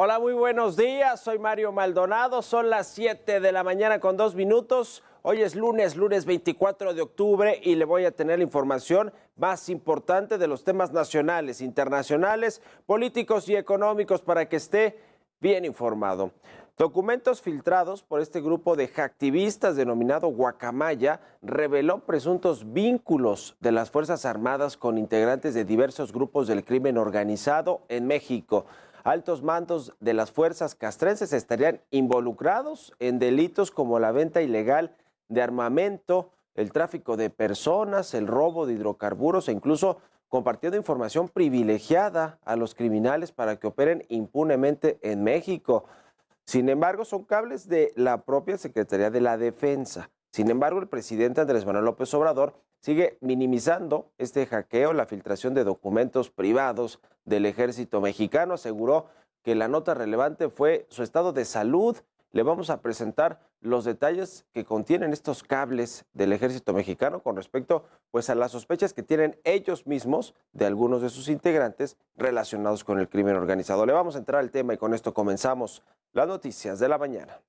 Hola, muy buenos días. Soy Mario Maldonado. Son las 7 de la mañana con 2 minutos. Hoy es lunes 24 de octubre y le voy a tener la información más importante de los temas nacionales, internacionales, políticos y económicos para que esté bien informado. Documentos filtrados por este grupo de hacktivistas denominado Guacamaya reveló presuntos vínculos de las Fuerzas Armadas con integrantes de diversos grupos del crimen organizado en México. Altos mandos de las fuerzas castrenses estarían involucrados en delitos como la venta ilegal de armamento, el tráfico de personas, el robo de hidrocarburos e incluso compartiendo información privilegiada a los criminales para que operen impunemente en México. Sin embargo, son cables de la propia Secretaría de la Defensa. Sin embargo, el presidente Andrés Manuel López Obrador sigue minimizando este hackeo, la filtración de documentos privados del ejército mexicano. Aseguró que la nota relevante fue su estado de salud. Le vamos a presentar los detalles que contienen estos cables del ejército mexicano con respecto pues a las sospechas que tienen ellos mismos de algunos de sus integrantes relacionados con el crimen organizado. Le vamos a entrar al tema y con esto comenzamos las noticias de la mañana.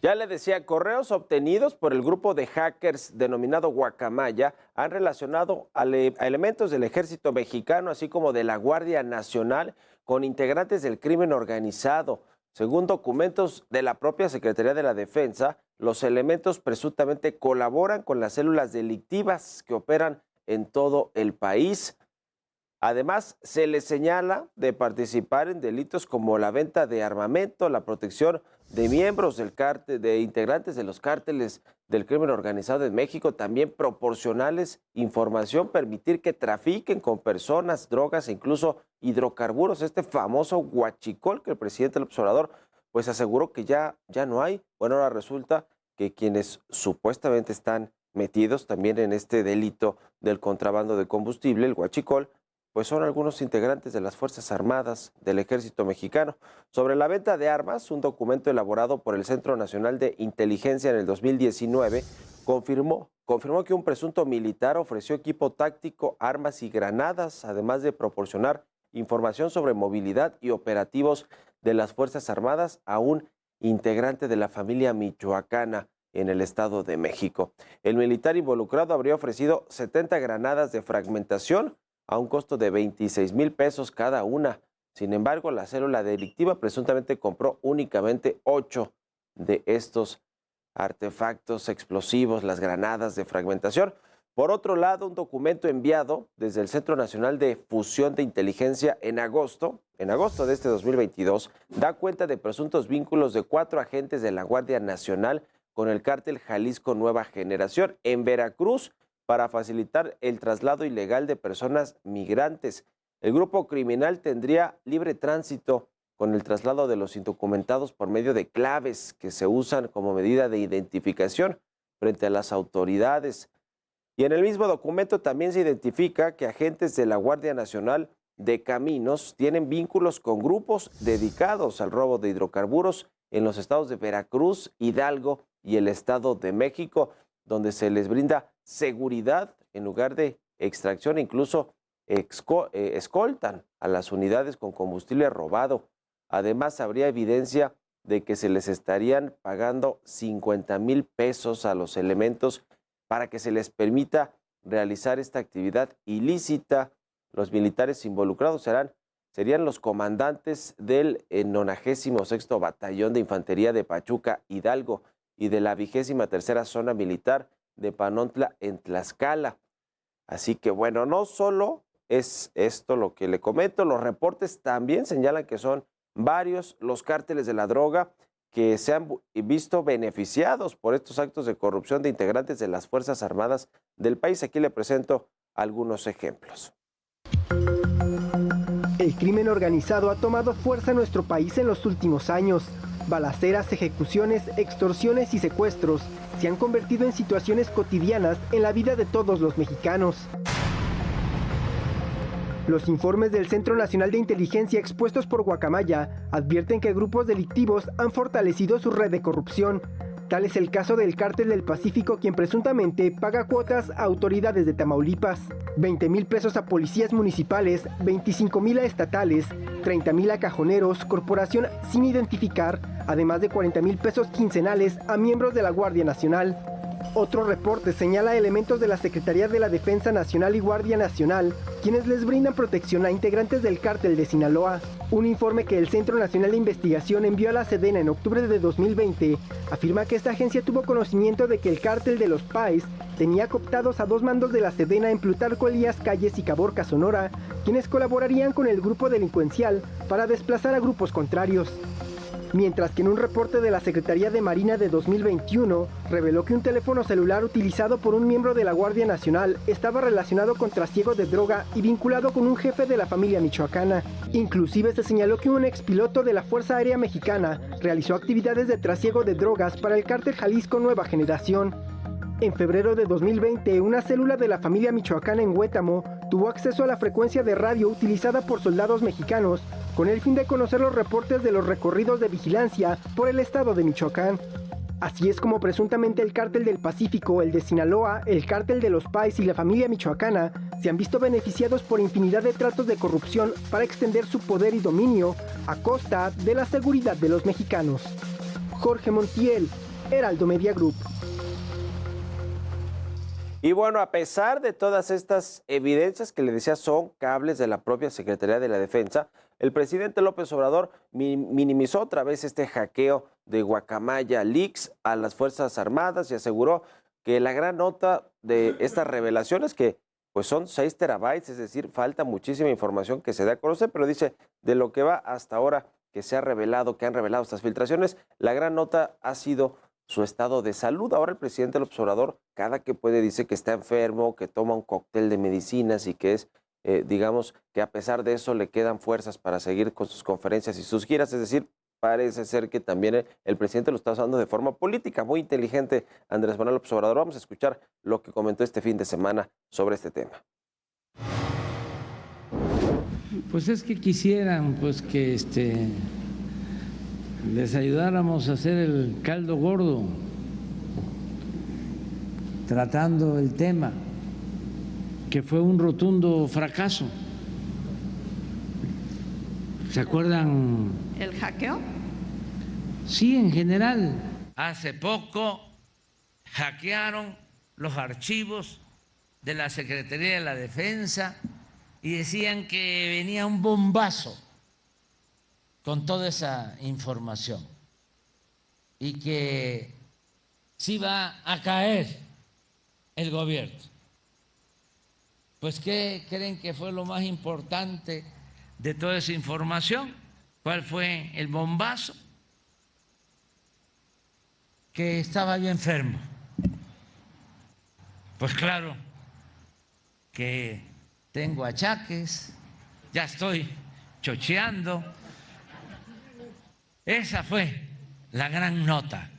Ya le decía, correos obtenidos por el grupo de hackers denominado Guacamaya han relacionado a elementos del ejército mexicano, así como de la Guardia Nacional, con integrantes del crimen organizado. Según documentos de la propia Secretaría de la Defensa, los elementos presuntamente colaboran con las células delictivas que operan en todo el país. Además, se les señala de participar en delitos como la venta de armamento, la protección de miembros del cártel, de integrantes de los cárteles del crimen organizado en México, también proporcionarles información, permitir que trafiquen con personas, drogas e incluso hidrocarburos. Este famoso huachicol que el presidente López Obrador pues aseguró que ya no hay. Bueno, ahora resulta que quienes supuestamente están metidos también en este delito del contrabando de combustible, el huachicol, pues son algunos integrantes de las Fuerzas Armadas del Ejército Mexicano. Sobre la venta de armas, un documento elaborado por el Centro Nacional de Inteligencia en el 2019 confirmó que un presunto militar ofreció equipo táctico, armas y granadas, además de proporcionar información sobre movilidad y operativos de las Fuerzas Armadas a un integrante de la familia michoacana en el Estado de México. El militar involucrado habría ofrecido 70 granadas de fragmentación a un costo de 26,000 pesos cada una. Sin embargo, la célula delictiva presuntamente compró únicamente 8 de estos artefactos explosivos, las granadas de fragmentación. Por otro lado, un documento enviado desde el Centro Nacional de Fusión de Inteligencia en agosto de este 2022, da cuenta de presuntos vínculos de 4 agentes de la Guardia Nacional con el cártel Jalisco Nueva Generación en Veracruz, para facilitar el traslado ilegal de personas migrantes. El grupo criminal tendría libre tránsito con el traslado de los indocumentados por medio de claves que se usan como medida de identificación frente a las autoridades. Y en el mismo documento también se identifica que agentes de la Guardia Nacional de Caminos tienen vínculos con grupos dedicados al robo de hidrocarburos en los estados de Veracruz, Hidalgo y el Estado de México, donde se les brinda seguridad en lugar de extracción, incluso escoltan a las unidades con combustible robado. Además, habría evidencia de que se les estarían pagando 50,000 pesos a los elementos para que se les permita realizar esta actividad ilícita. Los militares involucrados serían los comandantes del 96º Batallón de Infantería de Pachuca, Hidalgo, y de la 23ª Zona Militar de Panontla en Tlaxcala. Así que bueno, no solo es esto lo que le comento, los reportes también señalan que son varios los cárteles de la droga que se han visto beneficiados por estos actos de corrupción de integrantes de las Fuerzas Armadas del país. Aquí le presento algunos ejemplos. El crimen organizado ha tomado fuerza en nuestro país en los últimos años. Balaceras, ejecuciones, extorsiones y secuestros se han convertido en situaciones cotidianas en la vida de todos los mexicanos. Los informes del Centro Nacional de Inteligencia expuestos por Guacamaya advierten que grupos delictivos han fortalecido su red de corrupción. Tal es el caso del Cártel del Pacífico, quien presuntamente paga cuotas a autoridades de Tamaulipas, 20,000 pesos a policías municipales, 25,000 a estatales, 30,000 a cajoneros, corporación sin identificar, además de 40,000 pesos quincenales a miembros de la Guardia Nacional. Otro reporte señala elementos de la Secretaría de la Defensa Nacional y Guardia Nacional, quienes les brindan protección a integrantes del Cártel de Sinaloa. Un informe que el Centro Nacional de Investigación envió a la Sedena en octubre de 2020 afirma que esta agencia tuvo conocimiento de que el Cártel de los Páez tenía cooptados a 2 mandos de la Sedena en Plutarco Elías Calles y Caborca, Sonora, quienes colaborarían con el grupo delincuencial para desplazar a grupos contrarios. Mientras que en un reporte de la Secretaría de Marina de 2021 reveló que un teléfono celular utilizado por un miembro de la Guardia Nacional estaba relacionado con trasiego de droga y vinculado con un jefe de la familia michoacana. Inclusive se señaló que un expiloto de la Fuerza Aérea Mexicana realizó actividades de trasiego de drogas para el Cártel Jalisco Nueva Generación. En febrero de 2020, una célula de la familia michoacana en Huétamo tuvo acceso a la frecuencia de radio utilizada por soldados mexicanos con el fin de conocer los reportes de los recorridos de vigilancia por el estado de Michoacán. Así es como presuntamente el Cártel del Pacífico, el de Sinaloa, el Cártel de los Páez y la familia michoacana se han visto beneficiados por infinidad de tratos de corrupción para extender su poder y dominio a costa de la seguridad de los mexicanos. Jorge Montiel, Heraldo Media Group. Y bueno, a pesar de todas estas evidencias que le decía son cables de la propia Secretaría de la Defensa, el presidente López Obrador minimizó otra vez este hackeo de Guacamaya Leaks a las Fuerzas Armadas y aseguró que la gran nota de estas revelaciones, que pues son 6 terabytes, es decir, falta muchísima información que se dé a conocer, pero dice, de lo que va hasta ahora que se ha revelado, que han revelado estas filtraciones, la gran nota ha sido su estado de salud. Ahora el presidente López Obrador, cada que puede, dice que está enfermo, que toma un cóctel de medicinas y que es, digamos, que a pesar de eso le quedan fuerzas para seguir con sus conferencias y sus giras. Es decir, parece ser que también el presidente lo está usando de forma política. Muy inteligente Andrés Manuel López Obrador. Vamos a escuchar lo que comentó este fin de semana sobre este tema. Pues es que quisieran pues que les ayudáramos a hacer el caldo gordo, tratando el tema, que fue un rotundo fracaso. ¿Se acuerdan? ¿El hackeo? Sí, en general. Hace poco hackearon los archivos de la Secretaría de la Defensa y decían que venía un bombazo con toda esa información y que sí va a caer el gobierno. Pues, ¿qué creen que fue lo más importante de toda esa información? ¿Cuál fue el bombazo? Que estaba yo enfermo. Pues claro que tengo achaques, ya estoy chocheando. Esa fue la gran nota.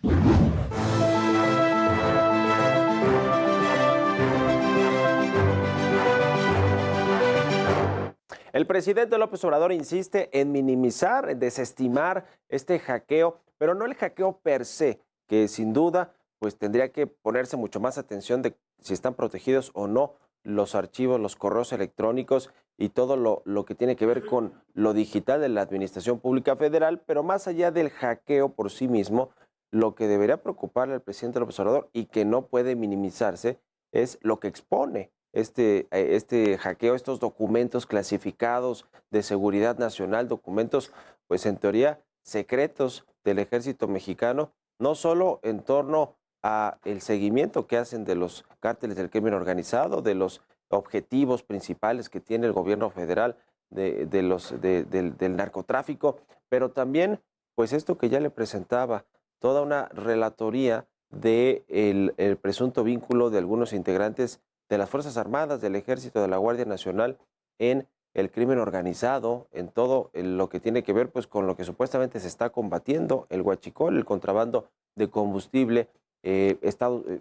El presidente López Obrador insiste en minimizar, en desestimar este hackeo, pero no el hackeo per se, que sin duda pues tendría que ponerse mucho más atención de si están protegidos o no los archivos, los correos electrónicos y todo lo que tiene que ver con lo digital de la Administración Pública Federal, pero más allá del hackeo por sí mismo, lo que debería preocuparle al presidente López Obrador y que no puede minimizarse es lo que expone este hackeo, estos documentos clasificados de seguridad nacional, documentos pues en teoría secretos del ejército mexicano, no solo en torno a el seguimiento que hacen de los cárteles del crimen organizado, de los objetivos principales que tiene el gobierno federal del narcotráfico, pero también, pues esto que ya le presentaba, toda una relatoría de el presunto vínculo de algunos integrantes de las Fuerzas Armadas, del Ejército, de la Guardia Nacional, en el crimen organizado, en todo lo que tiene que ver pues con lo que supuestamente se está combatiendo, el huachicol, el contrabando de combustible.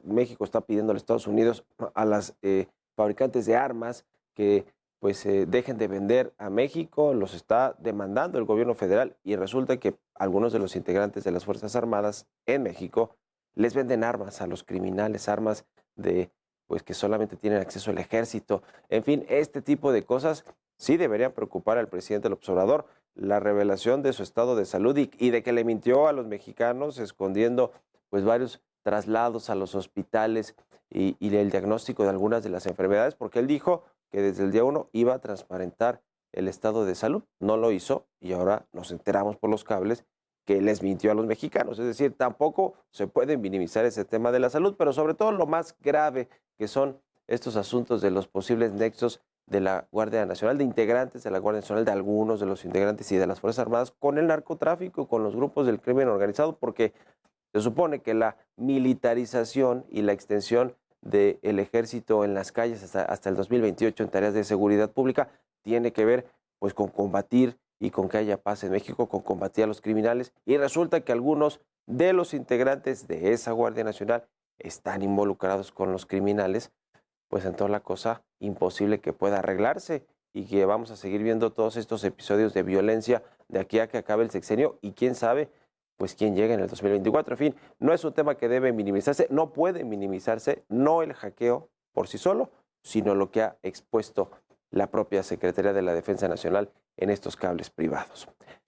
México está pidiendo a los Estados Unidos a las fabricantes de armas que pues dejen de vender a México, los está demandando el gobierno federal y resulta que algunos de los integrantes de las Fuerzas Armadas en México les venden armas a los criminales, armas de pues que solamente tienen acceso al ejército. En fin, este tipo de cosas sí deberían preocupar al presidente López Obrador. La revelación de su estado de salud y de que le mintió a los mexicanos escondiendo pues varios traslados a los hospitales y el diagnóstico de algunas de las enfermedades, porque él dijo que desde el día 1 iba a transparentar el estado de salud. No lo hizo y ahora nos enteramos por los cables que les mintió a los mexicanos. Es decir, tampoco se puede minimizar ese tema de la salud, pero sobre todo lo más grave que son estos asuntos de los posibles nexos de la Guardia Nacional, de integrantes de la Guardia Nacional, de algunos de los integrantes y de las Fuerzas Armadas con el narcotráfico, con los grupos del crimen organizado, porque se supone que la militarización y la extensión del ejército en las calles hasta el 2028 en tareas de seguridad pública tiene que ver pues con combatir y con que haya paz en México, con combatir a los criminales. Y resulta que algunos de los integrantes de esa Guardia Nacional están involucrados con los criminales, pues entonces la cosa imposible que pueda arreglarse y que vamos a seguir viendo todos estos episodios de violencia de aquí a que acabe el sexenio y quién sabe pues quién llega en el 2024. En fin, no es un tema que debe minimizarse, no puede minimizarse, no el hackeo por sí solo, sino lo que ha expuesto la propia Secretaría de la Defensa Nacional en estos cables privados.